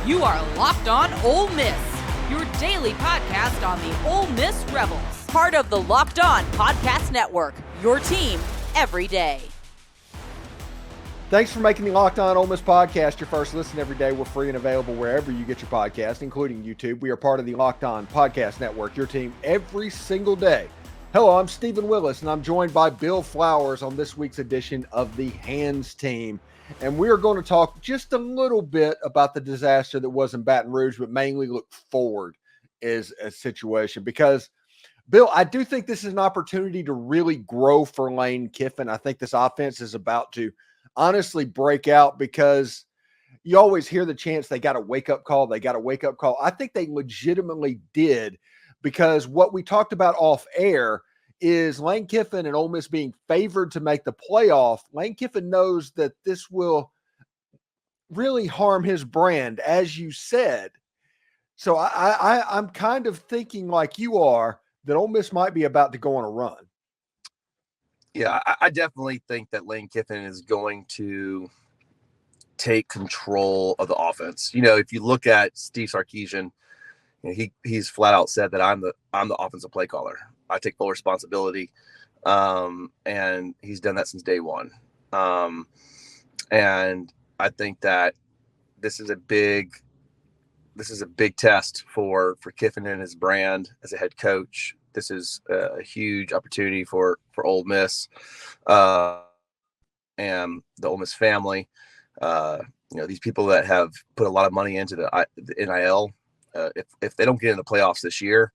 You are Locked On Ole Miss, your daily podcast on the Ole Miss Rebels. Part of the Locked On Podcast Network, your team every day. Thanks for making the Locked On Ole Miss podcast your first listen every day. We're free and available wherever you get your podcast, including YouTube. We are part of the Locked On Podcast Network, your team every single day. Hello, I'm Steven Willis, and I'm joined by Bill Flowers on this week's edition of the Hands Team. And we are going to talk just a little bit about the disaster that was in Baton Rouge, but mainly look forward as a situation. Because, Bill, I do think this is an opportunity to really grow for Lane Kiffin. I think this offense is about to honestly break out because you always hear the chants they got a wake-up call, they got a wake-up call. I think they legitimately did, because what we talked about off air is Lane Kiffin and Ole Miss being favored to make the playoff. Lane Kiffin knows that this will really harm his brand, as you said. So I'm kind of thinking like you are, that Ole Miss might be about to go on a run. Yeah, I definitely think that Lane Kiffin is going to take control of the offense. You know, if you look at Steve Sarkisian, you know, he's flat out said that I'm the offensive play caller. I take full responsibility, and he's done that since day one. And I think that this is a big test for Kiffin and his brand as a head coach. This is a huge opportunity for Ole Miss and the Ole Miss family. You know, these people that have put a lot of money into the NIL. If they don't get in the playoffs this year,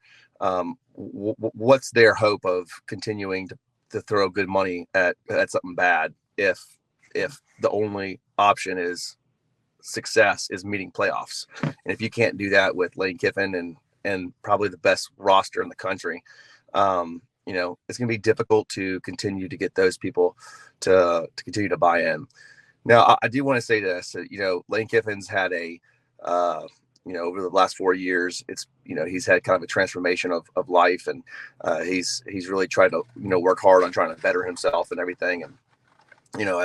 what's their hope of continuing to throw good money at something bad if the only option is success is meeting playoffs? And if you can't do that with Lane Kiffin and probably the best roster in the country, you know, it's going to be difficult to continue to get those people to continue to buy in. Now, I do want to say this, you know, Lane Kiffin's had you know, over the last 4 years, it's, you know, he's had kind of a transformation of life, and he's really tried to, you know, work hard on trying to better himself and everything. And, you know,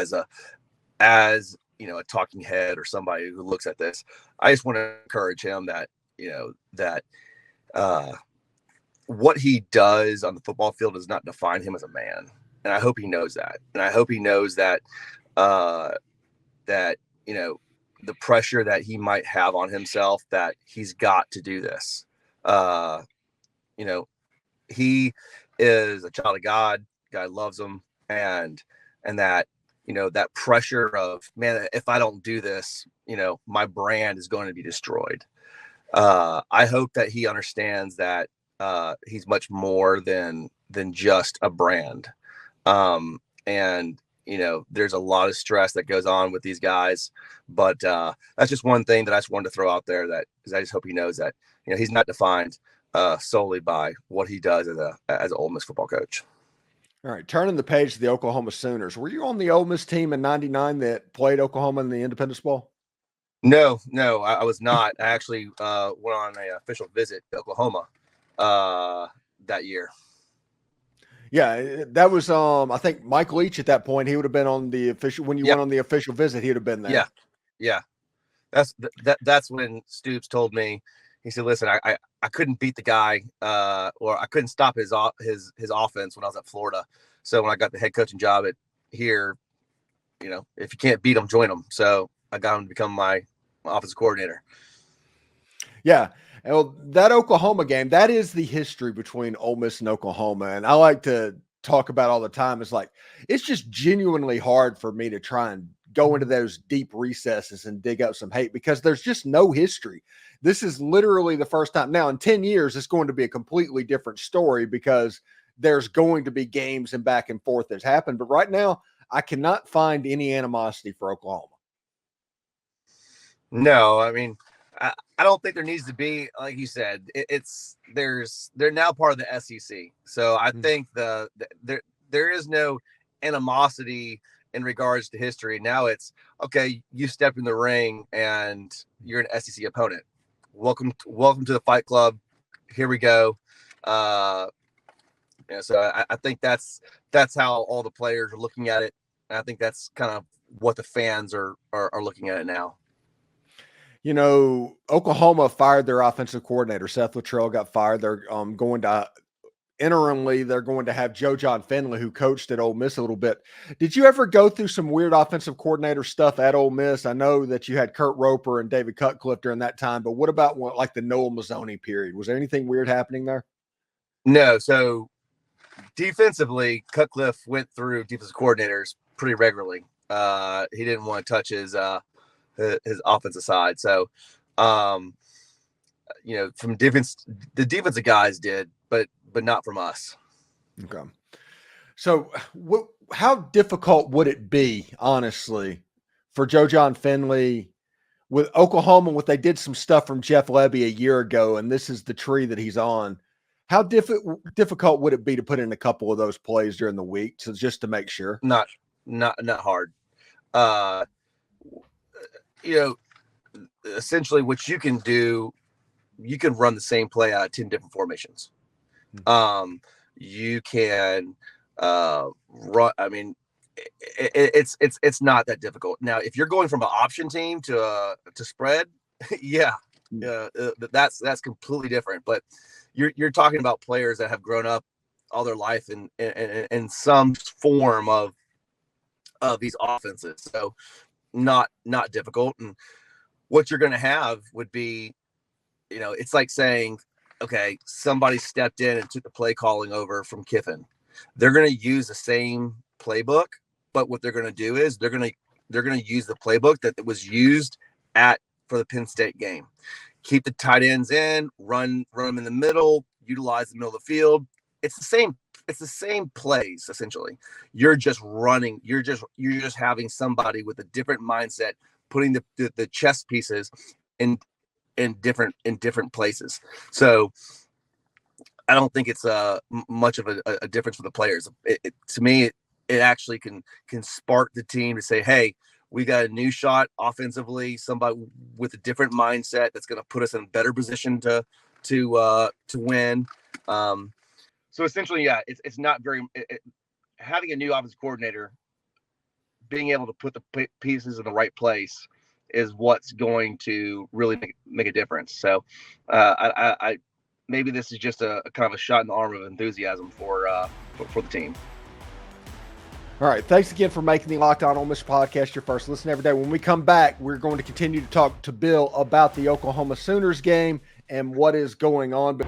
as you know, a talking head or somebody who looks at this, I just want to encourage him that, you know, that what he does on the football field does not define him as a man. And I hope he knows that. And I hope he knows that, that, you know, the pressure that he might have on himself, that he's got to do this. You know, he is a child of God. God loves him. And that, you know, that pressure of, man, if I don't do this, you know, my brand is going to be destroyed. I hope that he understands that he's much more than just a brand. And, you know, there's a lot of stress that goes on with these guys, but that's just one thing that I just wanted to throw out there, that because I just hope he knows that, you know, he's not defined solely by what he does as an Ole Miss football coach. All right, turning the page to the Oklahoma Sooners. Were you on the Ole Miss team in '99 that played Oklahoma in the Independence Bowl? No, I was not. I actually went on an official visit to Oklahoma that year. Yeah, that was I think Mike Leach at that point. He would have been on the official when you went on the official visit. He would have been there. Yeah. That's when Stoops told me. He said, "Listen, I couldn't beat the guy, or I couldn't stop his offense when I was at Florida. So when I got the head coaching job at here, you know, if you can't beat him, join him." So I got him to become my offensive coordinator. Yeah. Well, that Oklahoma game, that is the history between Ole Miss and Oklahoma. And I like to talk about all the time. It's like, it's just genuinely hard for me to try and go into those deep recesses and dig up some hate, because there's just no history. This is literally the first time. Now, in 10 years, it's going to be a completely different story, because there's going to be games and back and forth that's happened. But right now, I cannot find any animosity for Oklahoma. No, I mean, I don't think there needs to be, like you said, they're now part of the SEC. So I think there is no animosity in regards to history. Now it's, okay, you stepped in the ring and you're an SEC opponent. Welcome to the Fight Club. Here we go. So I think that's how all the players are looking at it. And I think that's kind of what the fans are looking at it now. Oklahoma fired their offensive coordinator. Seth Littrel got fired. They're going to interimly, they're going to have Joe Jon Finley, who coached at Ole Miss a little bit. Did you ever go through some weird offensive coordinator stuff at Ole Miss? I know that you had Kurt Roper and David Cutcliffe during that time, but what about like the Noel Mazzoni period? Was there anything weird happening there? No. So defensively, Cutcliffe went through defensive coordinators pretty regularly. He didn't want to touch his offensive side. So, from defense, the defensive guys did, but not from us. Okay. So how difficult would it be, honestly, for Joe Jon Finley with Oklahoma, what they did some stuff from Jeff Lebby a year ago, and this is the tree that he's on. How difficult would it be to put in a couple of those plays during the week just to make sure? Not hard. Essentially what you can do, you can run the same play out of 10 different formations. You can run. I mean, it's not that difficult. Now, if you're going from an option team to spread, that's completely different. But you're talking about players that have grown up all their life in some form of these offenses. So not difficult. And what you're going to have would be, it's like saying, okay, somebody stepped in and took the play calling over from Kiffin. They're going to use the same playbook, but what they're going to do is they're going to use the playbook that was used for the Penn State game. Keep the tight ends in, run them in the middle, utilize the middle of the field. It's the same plays essentially. You're just running. You're just having somebody with a different mindset, putting the chess pieces in different places. So I don't think it's much of a difference for the players. To me, it actually can spark the team to say, hey, we got a new shot offensively, somebody with a different mindset that's going to put us in a better position to win. So essentially, yeah, it's not very having a new offensive coordinator, being able to put the pieces in the right place is what's going to really make a difference. So I maybe this is just a kind of a shot in the arm of enthusiasm for the team. All right. Thanks again for making the Locked On Ole Miss podcast your first listen every day. When we come back, we're going to continue to talk to Bill about the Oklahoma Sooners game and what is going on. But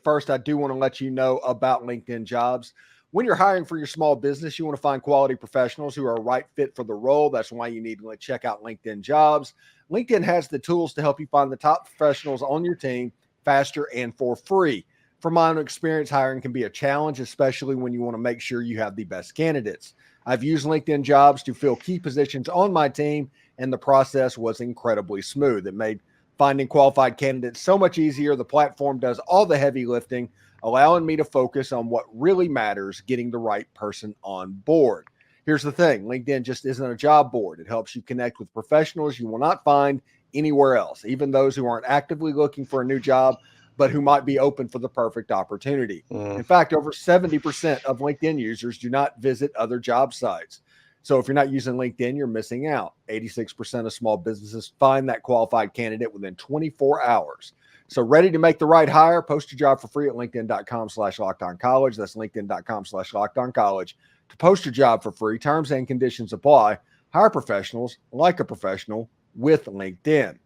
first, I do want to let you know about LinkedIn Jobs. When you're hiring for your small business, you want to find quality professionals who are a right fit for the role. That's why you need to check out LinkedIn Jobs. LinkedIn has the tools to help you find the top professionals on your team faster and for free. From my own experience, hiring can be a challenge, especially when you want to make sure you have the best candidates. I've used LinkedIn Jobs to fill key positions on my team, and the process was incredibly smooth. It made finding qualified candidates so much easier. The platform does all the heavy lifting, allowing me to focus on what really matters, getting the right person on board. Here's the thing. LinkedIn just isn't a job board. It helps you connect with professionals you will not find anywhere else, even those who aren't actively looking for a new job, but who might be open for the perfect opportunity. In fact, over 70% of LinkedIn users do not visit other job sites. So if you're not using LinkedIn, you're missing out. 86% of small businesses find that qualified candidate within 24 hours. So ready to make the right hire? Post your job for free at linkedin.com/lockedoncollege. That's linkedin.com/lockedoncollege to post your job for free. Terms and conditions apply. Hire professionals like a professional with LinkedIn.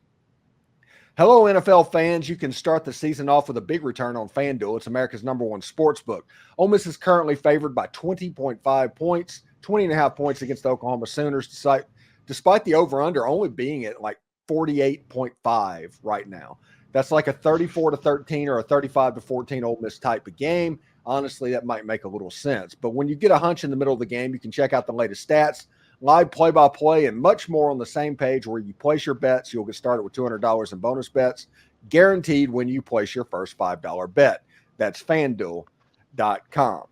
Hello, NFL fans. You can start the season off with a big return on FanDuel. It's America's #1 sports book. Ole Miss is currently favored by 20.5 points, 20.5 points against the Oklahoma Sooners, despite the over-under only being at like 48.5 right now. That's like a 34-13 or a 35-14 Ole Miss type of game. Honestly, that might make a little sense. But when you get a hunch in the middle of the game, you can check out the latest stats, live play-by-play, and much more on the same page where you place your bets. You'll get started with $200 in bonus bets, guaranteed when you place your first $5 bet. That's FanDuel.com.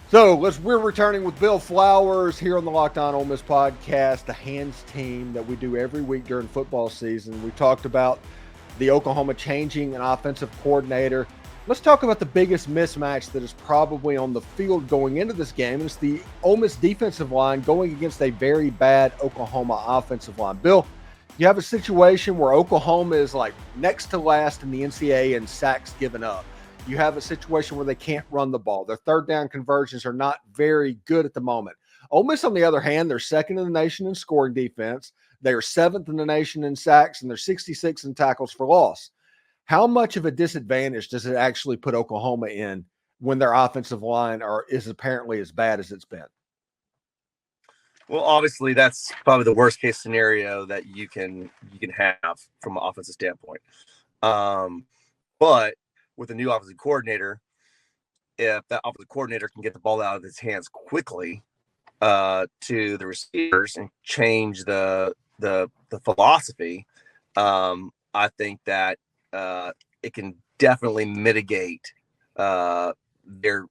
So we're returning with Bill Flowers here on the Locked On Ole Miss podcast, the hands team that we do every week during football season. We talked about the Oklahoma changing an offensive coordinator. Let's talk about the biggest mismatch that is probably on the field going into this game. It's the Ole Miss defensive line going against a very bad Oklahoma offensive line. Bill, you have a situation where Oklahoma is like next to last in the NCAA in sacks given up. You have a situation where they can't run the ball. Their third down conversions are not very good at the moment. Ole Miss, on the other hand, they're second in the nation in scoring defense. They are seventh in the nation in sacks, and they're 66 in tackles for loss. How much of a disadvantage does it actually put Oklahoma in when their offensive line is apparently as bad as it's been? Well, obviously, that's probably the worst case scenario that you can have from an offensive standpoint. But with a new offensive coordinator, if that offensive coordinator can get the ball out of his hands quickly to the receivers and change the philosophy, I think that it can definitely mitigate their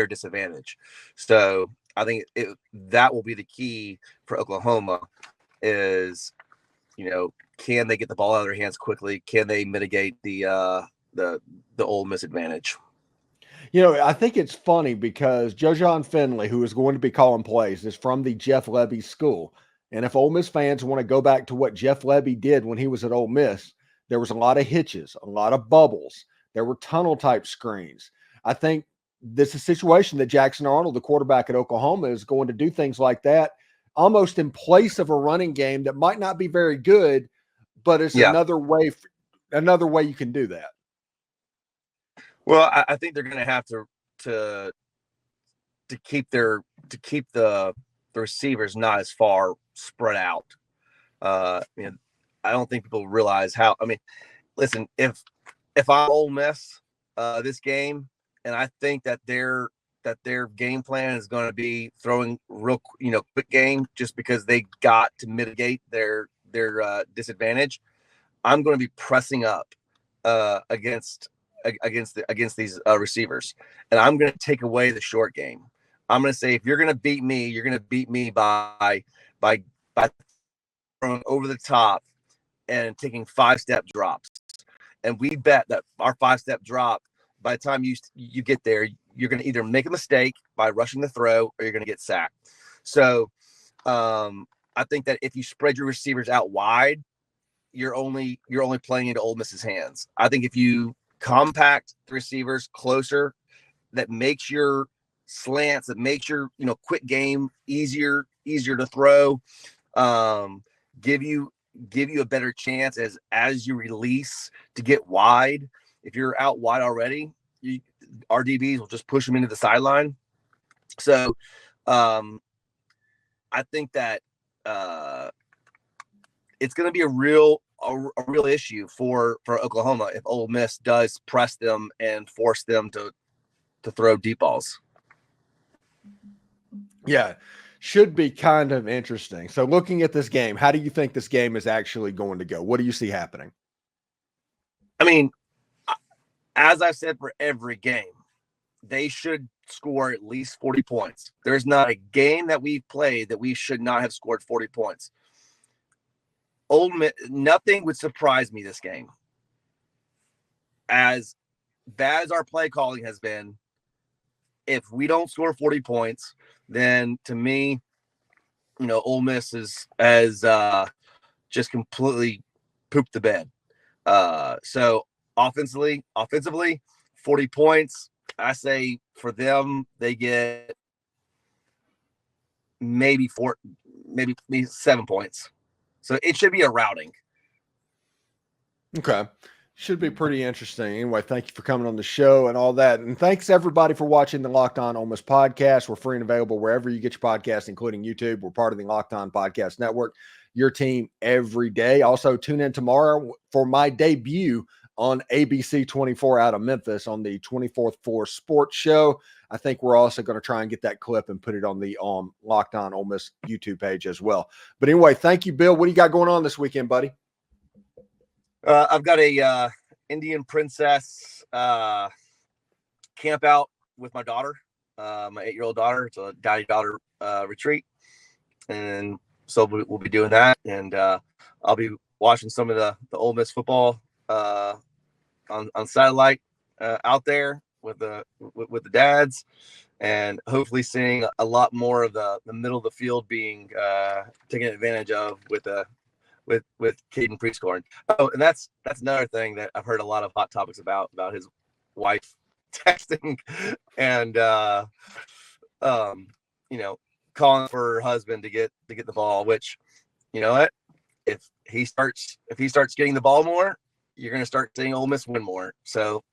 disadvantage. So I think that will be the key for Oklahoma is, can they get the ball out of their hands quickly? Can they mitigate the Ole Miss advantage? I think it's funny because Joe Jon Finley, who is going to be calling plays, is from the Jeff Lebby school. And if Ole Miss fans want to go back to what Jeff Lebby did when he was at Ole Miss, there was a lot of hitches, a lot of bubbles. There were tunnel type screens. I think this is a situation that Jackson Arnold, the quarterback at Oklahoma, is going to do things like that almost in place of a running game that might not be very good, but it's another way you can do that. Well, I think they're going to have to keep the receivers not as far spread out. I don't think people realize how. I mean, listen, if I'm Ole Miss this game, and I think that their game plan is going to be throwing real, quick game just because they got to mitigate their disadvantage, I'm going to be pressing up against these receivers, and I'm going to take away the short game. I'm going to say, if you're going to beat me, you're going to beat me by throwing over the top and taking 5-step drops. And we bet that our 5-step drop, by the time you get there, you're going to either make a mistake by rushing the throw, or you're going to get sacked. So I think that if you spread your receivers out wide, you're only playing into Ole Miss's hands. I think if you compact the receivers closer, that makes your slants, that makes your quick game easier to throw, give you a better chance as you release to get wide. If you're out wide already, our DBs will just push them into the sideline. So I think that it's going to be a real issue for Oklahoma if Ole Miss does press them and force them to throw deep balls. Yeah, should be kind of interesting. So looking at this game, how do you think this game is actually going to go? What do you see happening? I mean, as I've said for every game, they should score at least 40 points. There's not a game that we've played that we should not have scored 40 points. Ole Miss, nothing would surprise me this game. As bad as our play calling has been, if we don't score 40 points, then to me, Ole Miss has just completely pooped the bed. So offensively, 40 points. I say for them, they get maybe 7 points. So it should be a routing. Okay. Should be pretty interesting. Anyway, thank you for coming on the show and all that. And thanks everybody for watching the Locked On Ole Miss podcast. We're free and available wherever you get your podcasts, including YouTube. We're part of the Locked On Podcast Network, your team every day. Also, tune in tomorrow for my debut on ABC 24 out of Memphis on the 24th Floor Sports Show. I think we're also going to try and get that clip and put it on the Locked On Ole Miss YouTube page as well. But anyway, thank you, Bill. What do you got going on this weekend, buddy? I've got a Indian princess camp out with my daughter, my 8-year-old daughter. It's a daddy-daughter retreat. And so we'll be doing that. And I'll be watching some of the Ole Miss football on satellite out there with the dads, and hopefully seeing a lot more of the middle of the field being taken advantage of with Caden Prieskorn. Oh, and that's another thing that I've heard a lot of hot topics about his wife texting and calling for her husband to get the ball, which, you know what, if he starts getting the ball more, you're going to start seeing Ole Miss win more. So,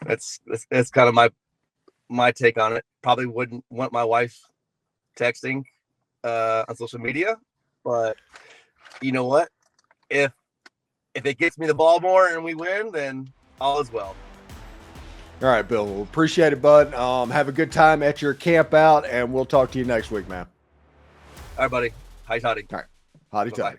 that's kind of my take on it. Probably wouldn't want my wife texting on social media, but you know what, if it gets me the ball more and we win, then all is well. All right, Bill. Well, appreciate it, bud. Have a good time at your camp out, and we'll talk to you next week, man. All right, buddy. Hi, Toddy. All right. Hotty toddy.